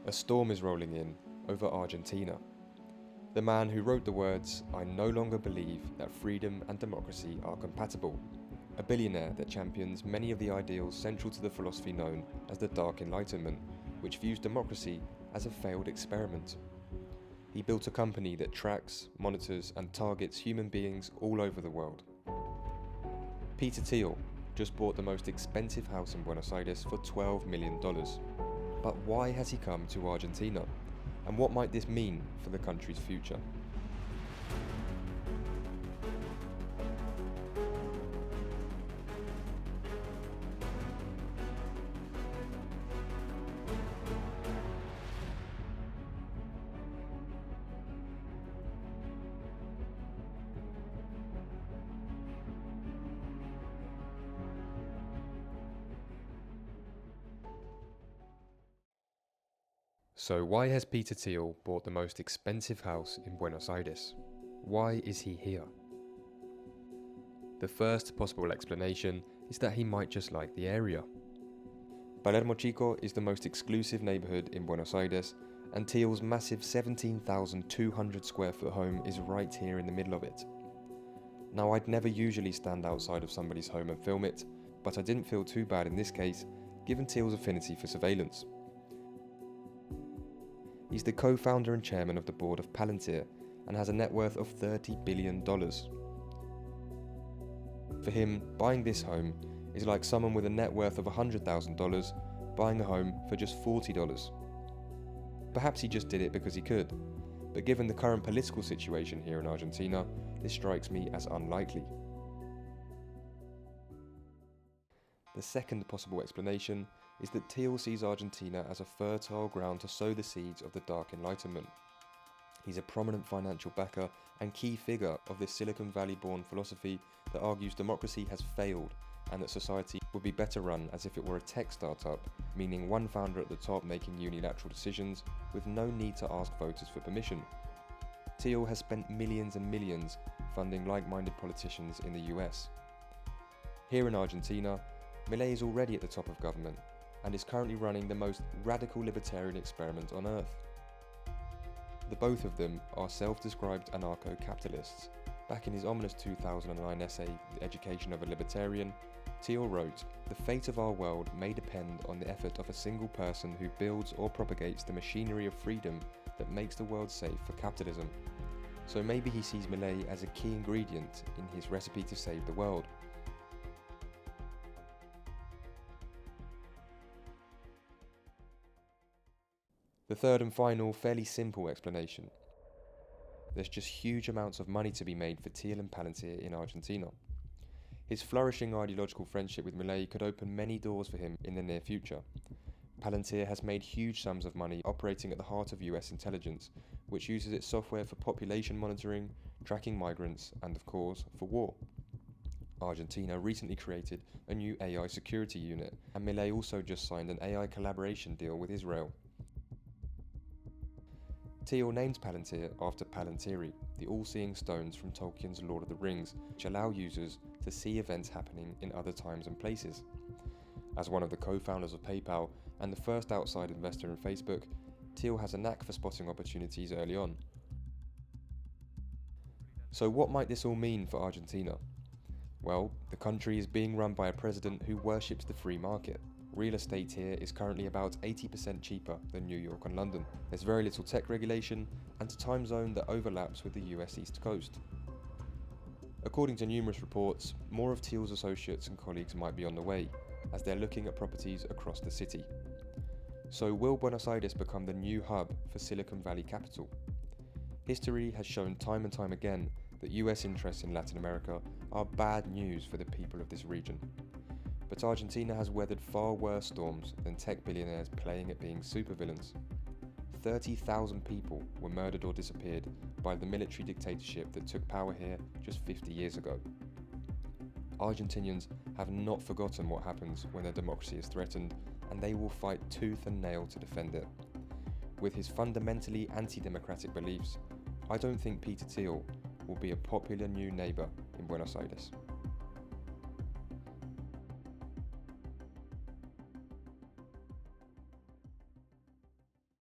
A storm is rolling in over Argentina. The man who wrote the words, "I no longer believe that freedom and democracy are compatible." A billionaire that champions many of the ideals central to the philosophy known as the Dark Enlightenment, which views democracy as a failed experiment. He built a company that tracks, monitors, and targets human beings all over the world. Peter Thiel just bought the most expensive house in Buenos Aires for $12 million. But why has he come to Argentina? And what might this mean for the country's future? So why has Peter Thiel bought the most expensive house in Buenos Aires? Why is he here? The first possible explanation is that he might just like the area. Palermo Chico is the most exclusive neighbourhood in Buenos Aires, and Thiel's massive 17,200 square foot home is right here in the middle of it. Now, I'd never usually stand outside of somebody's home and film it, but I didn't feel too bad in this case, given Thiel's affinity for surveillance. He's the co-founder and chairman of the board of Palantir and has a net worth of $30 billion. For him, buying this home is like someone with a net worth of $100,000 buying a home for just $40. Perhaps he just did it because he could, but given the current political situation here in Argentina, this strikes me as unlikely. The second possible explanation is that Thiel sees Argentina as a fertile ground to sow the seeds of the Dark Enlightenment. He's a prominent financial backer and key figure of this Silicon Valley-born philosophy that argues democracy has failed and that society would be better run as if it were a tech startup, meaning one founder at the top making unilateral decisions with no need to ask voters for permission. Thiel has spent millions and millions funding like-minded politicians in the US. Here in Argentina, Milei is already at the top of government and is currently running the most radical libertarian experiment on earth. The both of them are self-described anarcho-capitalists. Back in his ominous 2009 essay, The Education of a Libertarian, Thiel wrote, "The fate of our world may depend on the effort of a single person who builds or propagates the machinery of freedom that makes the world safe for capitalism." So maybe he sees Milei as a key ingredient in his recipe to save the world. The third and final, fairly simple explanation. There's just huge amounts of money to be made for Thiel and Palantir in Argentina. His flourishing ideological friendship with Milei could open many doors for him in the near future. Palantir has made huge sums of money operating at the heart of US intelligence, which uses its software for population monitoring, tracking migrants, and of course, for war. Argentina recently created a new AI security unit, and Milei also just signed an AI collaboration deal with Israel. Thiel named Palantir after Palantiri, the all-seeing stones from Tolkien's Lord of the Rings, which allow users to see events happening in other times and places. As one of the co-founders of PayPal and the first outside investor in Facebook, Thiel has a knack for spotting opportunities early on. So what might this all mean for Argentina? Well, the country is being run by a president who worships the free market. Real estate here is currently about 80% cheaper than New York and London. There's very little tech regulation and a time zone that overlaps with the US East Coast. According to numerous reports, more of Thiel's associates and colleagues might be on the way, as they're looking at properties across the city. So will Buenos Aires become the new hub for Silicon Valley capital? History has shown time and time again that US interests in Latin America are bad news for the people of this region. But Argentina has weathered far worse storms than tech billionaires playing at being supervillains. 30,000 people were murdered or disappeared by the military dictatorship that took power here just 50 years ago. Argentinians have not forgotten what happens when their democracy is threatened, and they will fight tooth and nail to defend it. With his fundamentally anti-democratic beliefs, I don't think Peter Thiel will be a popular new neighbour in Buenos Aires.